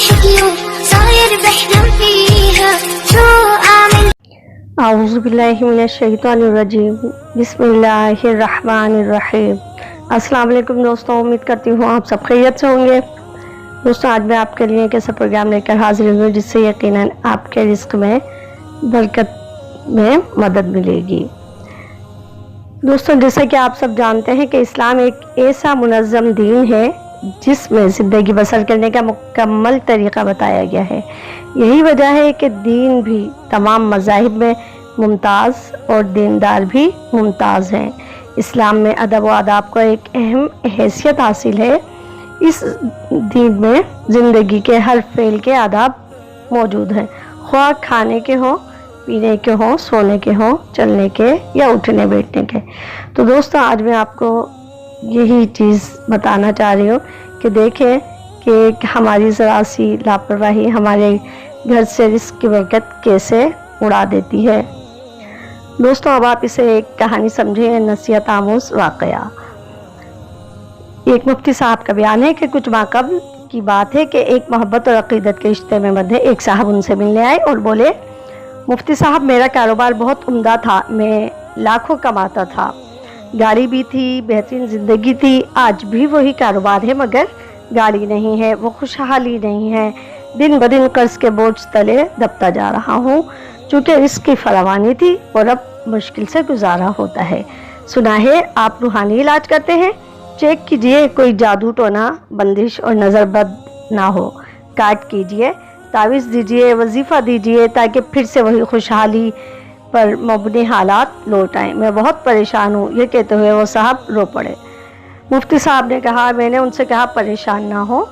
شكله صاير بحلم فيها شو أعمل. اعوذ باللہ من الشیطان الرجیم بسم اللہ الرحمن الرحیم۔ السلام علیکم دوستوں، امید کرتی ہوں آپ سب خیریت سے ہوں گے۔ دوستوں، آج میں آپ کے لیے ایک ایسا پروگرام لے کر حاضر ہوں جس سے یقیناً آپ کے رزق میں برکت میں مدد ملے گی۔ دوستوں، جیسے کہ آپ سب جانتے ہیں کہ اسلام ایک ایسا منظم دین ہے جس میں زندگی بسر کرنے کا مکمل طریقہ بتایا گیا ہے۔ یہی وجہ ہے کہ دین بھی تمام مذاہب میں ممتاز اور دیندار بھی ممتاز ہیں۔ اسلام میں ادب و آداب کو ایک اہم حیثیت حاصل ہے۔ اس دین میں زندگی کے ہر فعل کے آداب موجود ہیں، خواہ کھانے کے ہوں، پینے کے ہوں، سونے کے ہوں، چلنے کے یا اٹھنے بیٹھنے کے۔ تو دوستوں، آج میں آپ کو یہی چیز بتانا چاہ رہی ہوں کہ دیکھیں کہ ہماری ذرا سی لاپرواہی ہمارے گھر سے رزق کی برکت کیسے اڑا دیتی ہے۔ دوستوں، اب آپ اسے ایک کہانی سمجھیں، نصیحت آموز واقعہ۔ ایک مفتی صاحب کا بیان ہے کہ کچھ ماہ قبل کی بات ہے کہ ایک محبت اور عقیدت کے رشتے میں بندھے ایک صاحب ان سے ملنے آئے اور بولے، مفتی صاحب، میرا کاروبار بہت عمدہ تھا، میں لاکھوں کماتا تھا، گاڑی بھی تھی، بہترین زندگی تھی، آج بھی وہی کاروبار ہے مگر گاڑی نہیں ہے، وہ خوشحالی نہیں ہے، دن بدن قرض کے بوجھ تلے دبتا جا رہا ہوں، چونکہ رزق کی فراوانی تھی اور اب مشکل سے گزارا ہوتا ہے۔ سنا ہے آپ روحانی علاج کرتے ہیں، چیک کیجئے کوئی جادو ٹونا، بندش اور نظر بد نہ ہو، کاٹ کیجئے، تعویذ دیجئے، وظیفہ دیجئے تاکہ پھر سے وہی خوشحالی پر مبنی حالات لوٹ آئیں۔ میں بہت پریشان ہوں۔ یہ کہتے ہوئے وہ صاحب رو پڑے۔ مفتی صاحب نے کہا، میں نے ان سے کہا پریشان نہ ہو،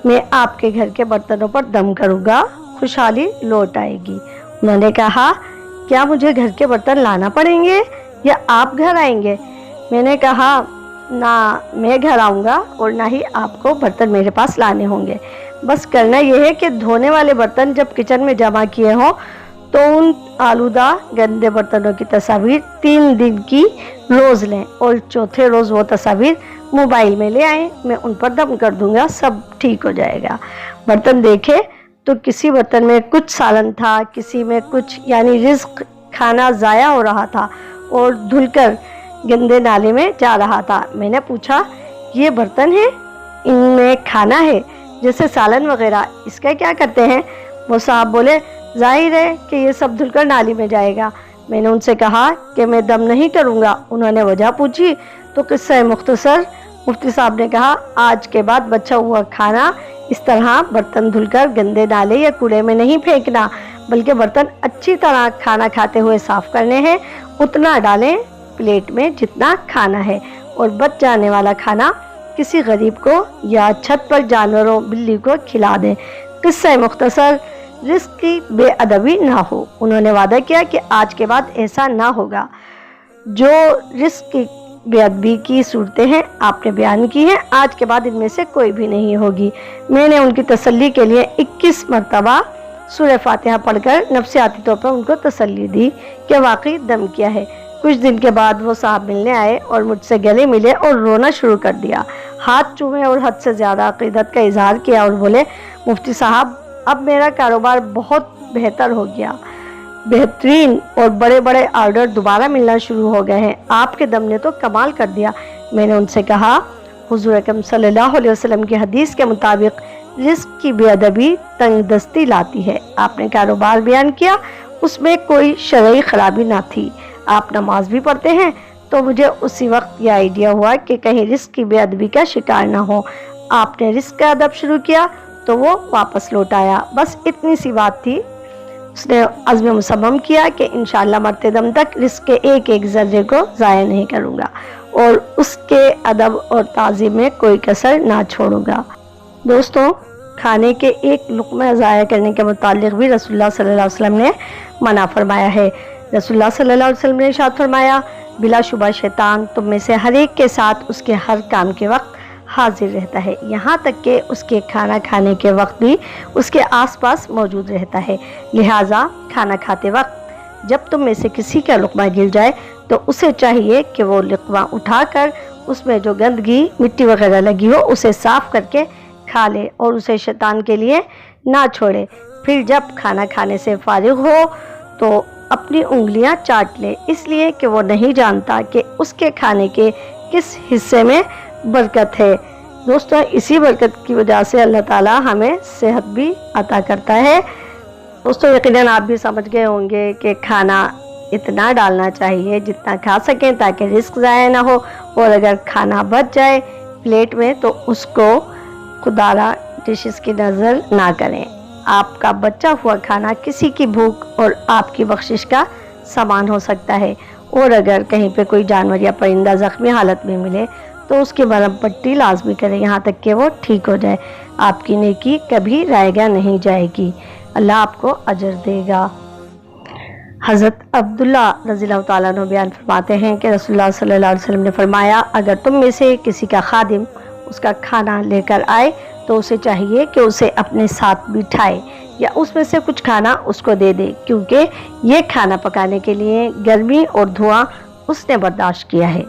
میں آپ کے گھر کے برتنوں پر دم کروں گا، خوشحالی لوٹ آئے گی۔ انہوں نے کہا، کیا مجھے گھر کے برتن لانا پڑیں گے یا آپ گھر آئیں گے؟ میں نے کہا، نہ میں گھر آؤں گا اور نہ ہی آپ کو برتن میرے پاس لانے ہوں گے، بس کرنا یہ ہے کہ دھونے والے برتن جب کچن میں جمع کیے ہوں تو ان آلودہ گندے برتنوں کی تصاویر 3 دن کی روز لیں اور چوتھے روز وہ تصاویر موبائل میں لے آئیں، میں ان پر دم کر دوں گا، سب ٹھیک ہو جائے گا۔ برتن دیکھے تو کسی برتن میں کچھ سالن تھا، کسی میں کچھ، یعنی رزق کھانا ضائع ہو رہا تھا اور دھل کر گندے نالے میں جا رہا تھا۔ میں نے پوچھا، یہ برتن ہیں، ان میں کھانا ہے جیسے سالن وغیرہ، اس کا کیا کرتے ہیں؟ وہ صاحب بولے، ظاہر ہے کہ یہ سب دھل کر نالی میں جائے گا۔ میں نے ان سے کہا کہ میں دم نہیں کروں گا۔ انہوں نے وجہ پوچھی تو قصہ مختصر مفتی صاحب نے کہا، آج کے بعد بچا ہوا کھانا اس طرح برتن دھل کر گندے نالے یا کوڑے میں نہیں پھینکنا، بلکہ برتن اچھی طرح کھانا کھاتے ہوئے صاف کرنے ہیں، اتنا ڈالیں پلیٹ میں جتنا کھانا ہے، اور بچ جانے والا کھانا کسی غریب کو یا چھت پر جانوروں، بلی کو کھلا دیں۔ قصہ مختصر، رزق کی بے ادبی نہ ہو۔ انہوں نے وعدہ کیا کہ آج کے بعد ایسا نہ ہوگا۔ جو رزق کی بے ادبی کی صورتیں ہیں آپ نے بیان کی ہیں، آج کے بعد ان میں سے کوئی بھی نہیں ہوگی۔ میں نے ان کی تسلی کے لیے 21 مرتبہ سورہ فاتحہ پڑھ کر نفسیاتی طور پر ان کو تسلی دی کہ واقعی دم کیا ہے۔ کچھ دن کے بعد وہ صاحب ملنے آئے اور مجھ سے گلے ملے اور رونا شروع کر دیا، ہاتھ چومے اور حد سے زیادہ عقیدت کا اظہار کیا اور بولے، مفتی صاحب، اب میرا کاروبار بہت بہتر ہو گیا، بہترین اور بڑے بڑے آرڈر دوبارہ ملنا شروع ہو گئے ہیں، آپ کے دم نے تو کمال کر دیا۔ میں نے ان سے کہا، حضور اکرم صلی اللہ علیہ وسلم کی حدیث کے مطابق رزق کی بے ادبی تنگ دستی لاتی ہے۔ آپ نے کاروبار بیان کیا، اس میں کوئی شرعی خرابی نہ تھی، آپ نماز بھی پڑھتے ہیں، تو مجھے اسی وقت یہ آئیڈیا ہوا کہ کہیں رزق کی بے ادبی کا شکار نہ ہو۔ آپ نے رزق کا ادب شروع کیا تو وہ واپس لوٹ آیا، بس اتنی سی بات تھی۔ اس نے عزم مصمم کیا کہ انشاءاللہ مرتے دم تک رزق کے ایک ایک ذرے کو ضائع نہیں کروں گا اور اس کے ادب اور تعظیم میں کوئی کسر نہ چھوڑوں گا۔ دوستوں، کھانے کے ایک لقمہ ضائع کرنے کے متعلق بھی رسول اللہ صلی اللہ علیہ وسلم نے منع فرمایا ہے۔ رسول اللہ صلی اللہ علیہ وسلم نے ارشاد فرمایا، بلا شبہ شیطان تم میں سے ہر ایک کے ساتھ اس کے ہر کام کے وقت حاضر رہتا ہے، یہاں تک کہ اس کے کھانا کھانے کے وقت بھی اس کے آس پاس موجود رہتا ہے۔ لہٰذا کھانا کھاتے وقت جب تم میں سے کسی کا لقمہ گر جائے تو اسے چاہیے کہ وہ لقمہ اٹھا کر اس میں جو گندگی، مٹی وغیرہ لگی ہو اسے صاف کر کے کھا لے اور اسے شیطان کے لیے نہ چھوڑے. پھر جب کھانا کھانے سے فارغ ہو تو اپنی انگلیاں چاٹ لے، اس لیے کہ وہ نہیں جانتا کہ اس کے کھانے کے کس حصے میں برکت ہے. دوستو اسی برکت کی وجہ سے اللہ تعالی ہمیں صحت بھی عطا کرتا ہے. دوستو یقیناً آپ بھی سمجھ گئے ہوں گے کہ کھانا اتنا ڈالنا چاہیے جتنا کھا سکیں تاکہ رزق ضائع نہ ہو، اور اگر کھانا بچ جائے پلیٹ میں تو اس کو خدارہ ڈشز کی نظر نہ کریں. آپ کا بچا ہوا کھانا کسی کی بھوک اور آپ کی بخشش کا سامان ہو سکتا ہے، اور اگر کہیں پہ کوئی جانور یا پرندہ زخمی حالت میں ملے تو اس کی مرہم پٹی لازمی کریں یہاں تک کہ وہ ٹھیک ہو جائے. آپ کی نیکی کبھی رائیگاں نہیں جائے گی، اللہ آپ کو اجر دے گا. حضرت عبداللہ رضی اللہ تعالیٰ عنہ بیان فرماتے ہیں کہ رسول اللہ صلی اللہ علیہ وسلم نے فرمایا، اگر تم میں سے کسی کا خادم اس کا کھانا لے کر آئے تو اسے چاہیے کہ اسے اپنے ساتھ بٹھائے یا اس میں سے کچھ کھانا اس کو دے دے، کیونکہ یہ کھانا پکانے کے لیے گرمی اور دھواں اس نے برداشت کیا ہے.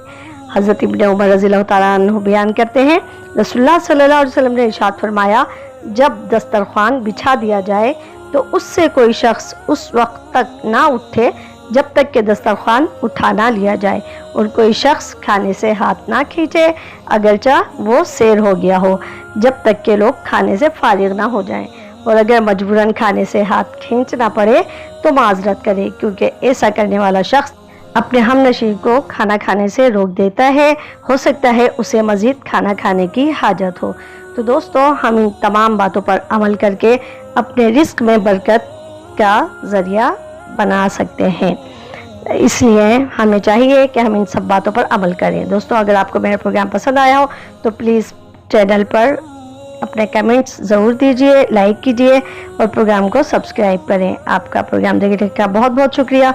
حضرت ابن عمر رضی اللہ تعالیٰ عنہ بیان کرتے ہیں، رسول اللہ صلی اللہ علیہ وسلم نے ارشاد فرمایا، جب دسترخوان بچھا دیا جائے تو اس سے کوئی شخص اس وقت تک نہ اٹھے جب تک کہ دسترخوان اٹھا نہ لیا جائے، اور کوئی شخص کھانے سے ہاتھ نہ کھینچے اگرچہ وہ سیر ہو گیا ہو جب تک کہ لوگ کھانے سے فارغ نہ ہو جائیں، اور اگر مجبوراً کھانے سے ہاتھ کھینچنا پڑے تو معذرت کرے، کیونکہ ایسا کرنے والا شخص اپنے ہم نشین کو کھانا کھانے سے روک دیتا ہے، ہو سکتا ہے اسے مزید کھانا کھانے کی حاجت ہو. تو دوستو ہم ان تمام باتوں پر عمل کر کے اپنے رزق میں برکت کا ذریعہ بنا سکتے ہیں، اس لیے ہمیں چاہیے کہ ہم ان سب باتوں پر عمل کریں. دوستو اگر آپ کو میرا پروگرام پسند آیا ہو تو پلیز چینل پر اپنے کمنٹس ضرور دیجئے، لائک کیجئے اور پروگرام کو سبسکرائب کریں. آپ کا پروگرام دیکھنے کا بہت بہت شکریہ،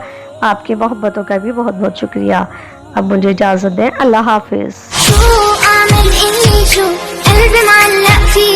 آپ کی محبتوں کا بھی بہت بہت شکریہ. اب مجھے اجازت دیں، اللہ حافظ. شو أعمل إني شو قلبي معلق فيك